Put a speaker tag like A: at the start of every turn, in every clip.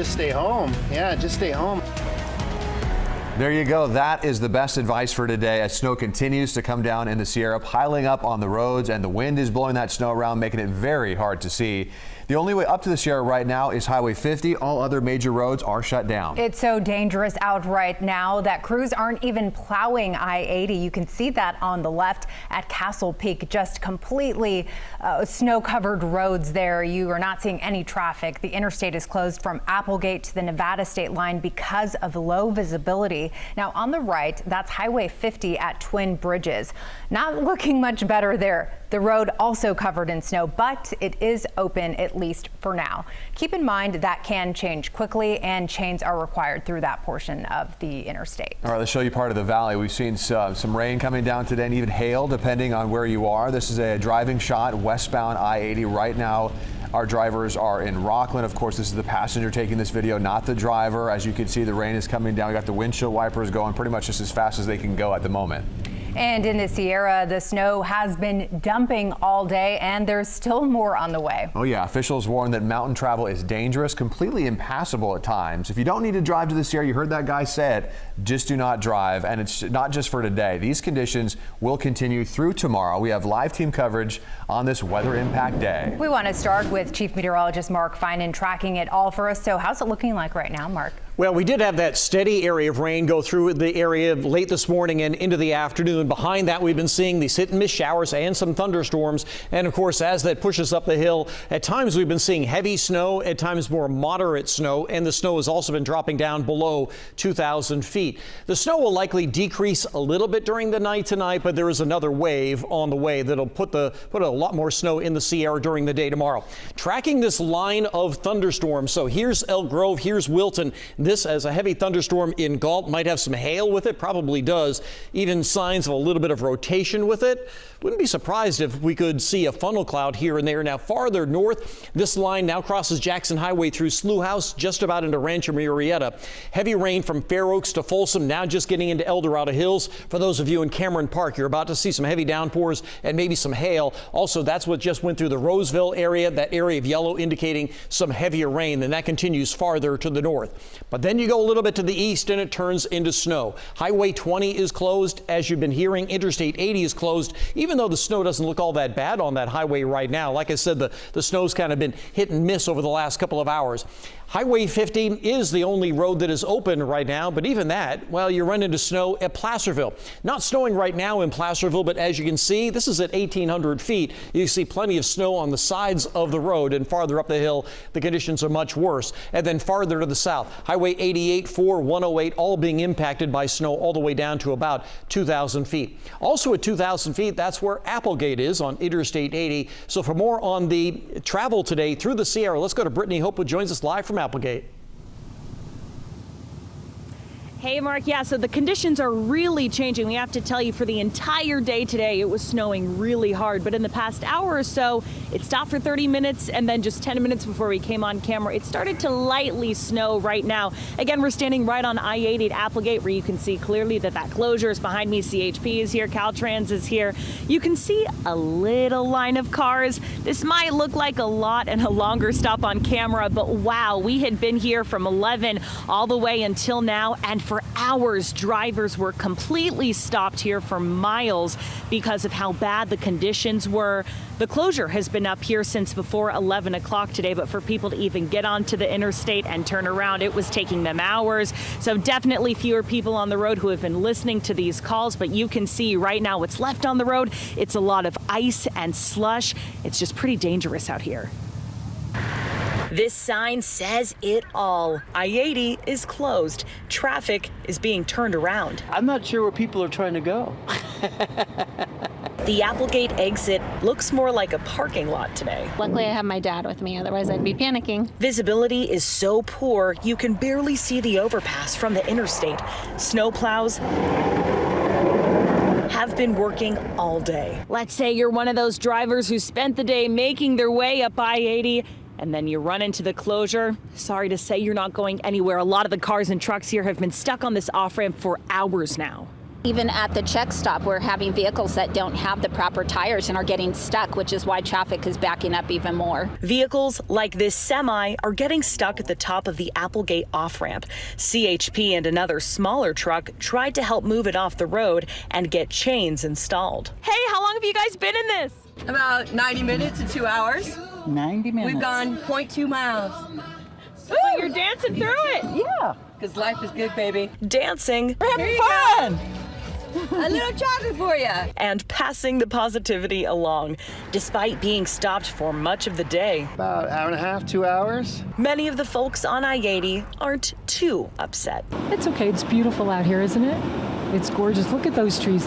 A: just stay home. Yeah, just stay home.
B: There you go. That is the best advice for today as snow continues to come down in the Sierra, piling up on the roads, and the wind is blowing that snow around, making it very hard to see. The only way up to the Sierra right now is Highway 50. All other major roads are shut down.
C: It's so dangerous out right now that crews aren't even plowing I-80. You can see that on the left at Castle Peak, just completely snow-covered roads there. You are not seeing any traffic. The interstate is closed from Applegate to the Nevada state line because of low visibility. Now on the right, that's Highway 50 at Twin Bridges. Not looking much better there. The road also covered in snow, but it is open at least for now. Keep in mind that can change quickly and chains are required through that portion of the interstate.
B: All right, let's show you part of the valley. We've seen some rain coming down today and even hail depending on where you are. This is a driving shot westbound I-80 right now. Our drivers are in Rockland. Of course, this is the passenger taking this video, not the driver. As you can see, the rain is coming down. We got the windshield wipers going pretty much just as fast as they can go at the moment.
C: And in the Sierra, the snow has been dumping all day, and there's still more on the way.
B: Oh yeah, officials warn that mountain travel is dangerous, completely impassable at times. If you don't need to drive to the Sierra, you heard that guy say it, just do not drive. And it's not just for today. These conditions will continue through tomorrow. We have live team coverage on this weather impact day.
C: We want to start with Chief Meteorologist Mark Finan tracking it all for us. So how's it looking like right now, Mark?
D: Well, we did have that steady area of rain go through the area late this morning and into the afternoon. Behind that, we've been seeing these hit and miss showers and some thunderstorms. And of course, as that pushes up the hill, at times we've been seeing heavy snow, at times more moderate snow, and the snow has also been dropping down below 2,000 feet. The snow will likely decrease a little bit during the night tonight, but there is another wave on the way that'll put a lot more snow in the Sierra during the day tomorrow. Tracking this line of thunderstorms. So here's Elk Grove, here's Wilton. This as a heavy thunderstorm in Galt, might have some hail with it, probably does. Even signs of a little bit of rotation with it. Wouldn't be surprised if we could see a funnel cloud here and there. Now farther north, this line now crosses Jackson Highway through Slough House, just about into Rancho Murrieta. Heavy rain from Fair Oaks to Folsom, now just getting into El Dorado Hills. For those of you in Cameron Park, you're about to see some heavy downpours and maybe some hail. Also, that's what just went through the Roseville area, that area of yellow indicating some heavier rain, and that continues farther to the north. But then you go a little bit to the east and it turns into snow. Highway 20 is closed, as you've been hearing. Interstate 80 is closed, even though the snow doesn't look all that bad on that highway right now. Like I said, the snow's kind of been hit and miss over the last couple of hours. Highway 50 is the only road that is open right now, but even that, well, you run into snow at Placerville. Not snowing right now in Placerville, but as you can see, this is at 1,800 feet. You see plenty of snow on the sides of the road, and farther up the hill, the conditions are much worse. And then farther to the south, Highway 88, 4, 108, all being impacted by snow all the way down to about 2,000 feet. Also at 2,000 feet, that's where Applegate is on Interstate 80. So for more on the travel today through the Sierra, let's go to Brittany Hope, who joins us live from Applegate.
E: Hey, Mark. Yeah, so the conditions are really changing. We have to tell you, for the entire day today, it was snowing really hard. But in the past hour or so, it stopped for 30 minutes, and then just 10 minutes before we came on camera, it started to lightly snow right now. Again, we're standing right on I-80 at Applegate, where you can see clearly that closure is behind me. CHP is here, Caltrans is here. You can see a little line of cars. This might look like a lot and a longer stop on camera, but wow, we had been here from 11 all the way until now, and for hours, drivers were completely stopped here for miles because of how bad the conditions were. The closure has been up here since before 11 o'clock today, but for people to even get onto the interstate and turn around, it was taking them hours. So definitely fewer people on the road who have been listening to these calls, but you can see right now what's left on the road. It's a lot of ice and slush. It's just pretty dangerous out here. This sign says it all. I-80 is closed. Traffic is being turned around.
F: I'm not sure where people are trying to go.
E: The Applegate exit looks more like a parking lot today.
G: Luckily, I have my dad with me, otherwise I'd be panicking.
E: Visibility is so poor, you can barely see the overpass from the interstate. Snowplows have been working all day. Let's say you're one of those drivers who spent the day making their way up I-80, and then you run into the closure. Sorry to say, you're not going anywhere. A lot of the cars and trucks here have been stuck on this off-ramp for hours now.
G: Even at the check stop, we're having vehicles that don't have the proper tires and are getting stuck, which is why traffic is backing up even more.
H: Vehicles like this semi are getting stuck at the top of the Applegate off-ramp. CHP and another smaller truck tried to help move it off the road and get chains installed.
E: Hey, how long have you guys been in this?
I: About 90 minutes to 2 hours.
F: 90 minutes.
I: We've gone 0.2 miles.
E: But you're dancing through it.
I: Yeah, because life is good, baby.
H: Dancing.
I: We're having fun. A little chocolate for you.
H: And passing the positivity along, despite being stopped for much of the day.
A: About an hour and a half, 2 hours.
H: Many of the folks on I-80 aren't too upset.
J: It's okay. It's beautiful out here, isn't it? It's gorgeous. Look at those trees.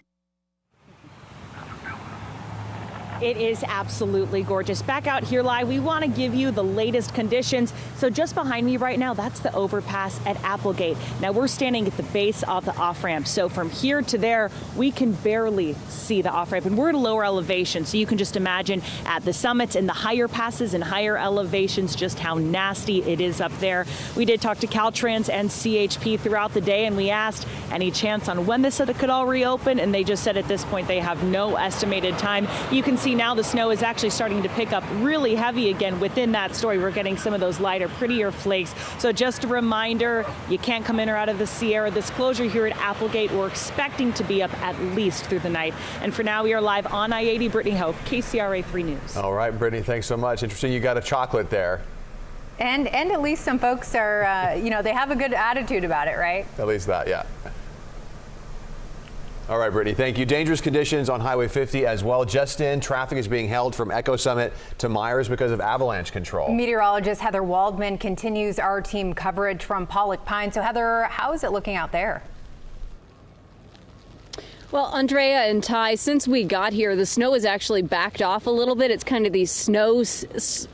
E: It is absolutely gorgeous. Back out here live, we want to give you the latest conditions. So just behind me right now, that's the overpass at Applegate. Now we're standing at the base of the off-ramp. So from here to there, we can barely see the off-ramp, and we're at a lower elevation. So you can just imagine at the summits and the higher passes and higher elevations, just how nasty it is up there. We did talk to Caltrans and CHP throughout the day, and we asked any chance on when this could all reopen, and they just said at this point they have no estimated time. You can see now the snow is actually starting to pick up really heavy again within that story. We're getting some of those lighter, prettier flakes. So just a reminder, you can't come in or out of the Sierra. This closure here at Applegate, we're expecting to be up at least through the night. And for now, we are live on I-80. Brittany Hope, KCRA 3 News.
B: All right, Brittany, thanks so much. Interesting, you got a chocolate there.
C: And at least some folks are, they have a good attitude about it, right?
B: At least that, yeah. All right, Brittany, thank you. Dangerous conditions on Highway 50 as well. Just in, traffic is being held from Echo Summit to Myers because of avalanche control. Meteorologist
C: Heather Waldman continues our team coverage from Pollock Pines. So Heather, how is it looking out there?
K: Well, Andrea and Ty, since we got here, the snow has actually backed off a little bit. It's kind of these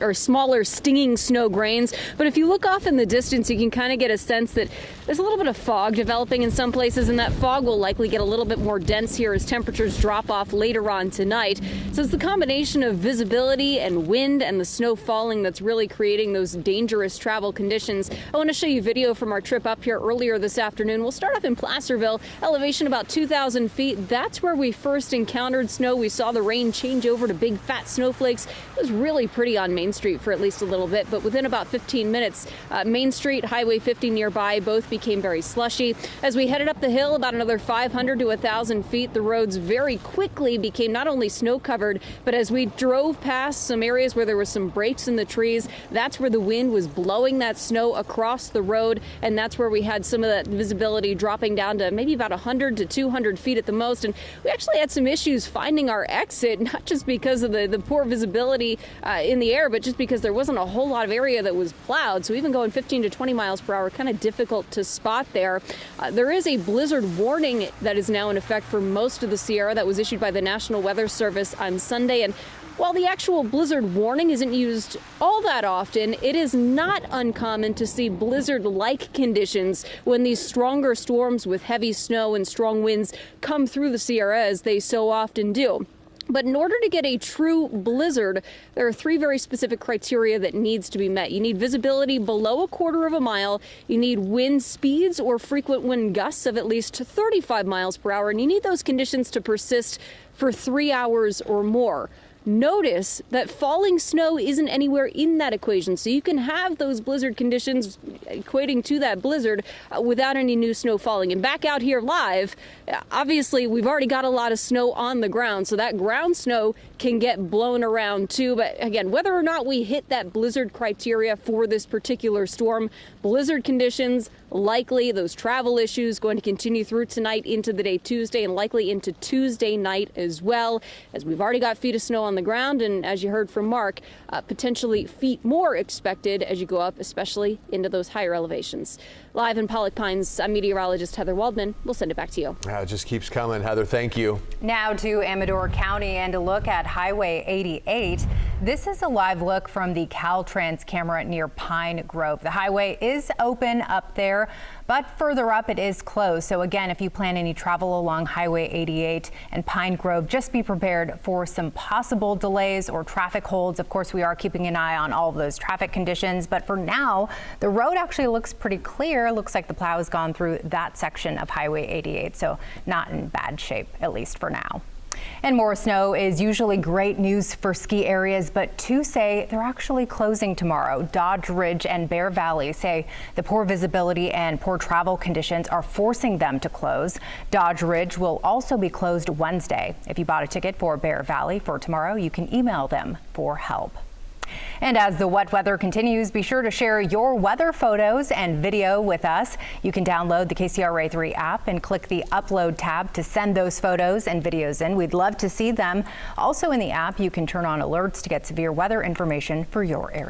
K: or smaller stinging snow grains. But if you look off in the distance, you can kind of get a sense that there's a little bit of fog developing in some places, and that fog will likely get a little bit more dense here as temperatures drop off later on tonight. So it's the combination of visibility and wind and the snow falling that's really creating those dangerous travel conditions. I want to show you video from our trip up here earlier this afternoon. We'll start off in Placerville, elevation about 2,000 feet. That's where we first encountered snow. We saw the rain change over to big fat snowflakes. It was really pretty on Main Street for at least a little bit, but within about 15 minutes, Main Street, Highway 50 nearby, both became very slushy. As we headed up the hill about another 500 to 1,000 feet, the roads very quickly became not only snow covered, but as we drove past some areas where there were some breaks in the trees, that's where the wind was blowing that snow across the road, and that's where we had some of that visibility dropping down to maybe about 100 to 200 feet at the most. And we actually had some issues finding our exit, not just because of the poor visibility in the air, but just because there wasn't a whole lot of area that was plowed. So even going 15 to 20 miles per hour, kind of difficult to spot there. There is a blizzard warning that is now in effect for most of the Sierra that was issued by the National Weather Service on Sunday. And while the actual blizzard warning isn't used all that often, it is not uncommon to see blizzard-like conditions when these stronger storms with heavy snow and strong winds come through the Sierra, as they so often do. But in order to get a true blizzard, there are three very specific criteria that needs to be met. You need visibility below 1/4 of a mile, you need wind speeds or frequent wind gusts of at least 35 miles per hour, and you need those conditions to persist for 3 hours or more. Notice that falling snow isn't anywhere in that equation, so you can have those blizzard conditions equating to that blizzard without any new snow falling. And back out here live, obviously we've already got a lot of snow on the ground, so that ground snow can get blown around too. But again, whether or not we hit that blizzard criteria for this particular storm, blizzard conditions likely, those travel issues going to continue through tonight into the day Tuesday and likely into Tuesday night as well, as we've already got feet of snow on the ground, and as you heard from Mark, potentially feet more expected as you go up, especially into those higher elevations. Live in Pollock Pines, I'm meteorologist Heather Waldman. We'll send it back to you.
B: It just keeps coming. Heather, thank you.
C: Now to Amador County and a look at Highway 88. This is a live look from the Caltrans camera near Pine Grove. The highway is open up there, but further up it is closed. So again, if you plan any travel along Highway 88 and Pine Grove, just be prepared for some possible delays or traffic holds. Of course, we are keeping an eye on all of those traffic conditions, but for now, the road actually looks pretty clear. Looks like the plow has gone through that section of Highway 88, so not in bad shape, at least for now. And more snow is usually great news for ski areas, but two say they're actually closing tomorrow. Dodge Ridge and Bear Valley say the poor visibility and poor travel conditions are forcing them to close. Dodge Ridge will also be closed Wednesday. If you bought a ticket for Bear Valley for tomorrow, you can email them for help. And as the wet weather continues, be sure to share your weather photos and video with us. You can download the KCRA 3 app and click the upload tab to send those photos and videos in. We'd love to see them. Also in the app, you can turn on alerts to get severe weather information for your area.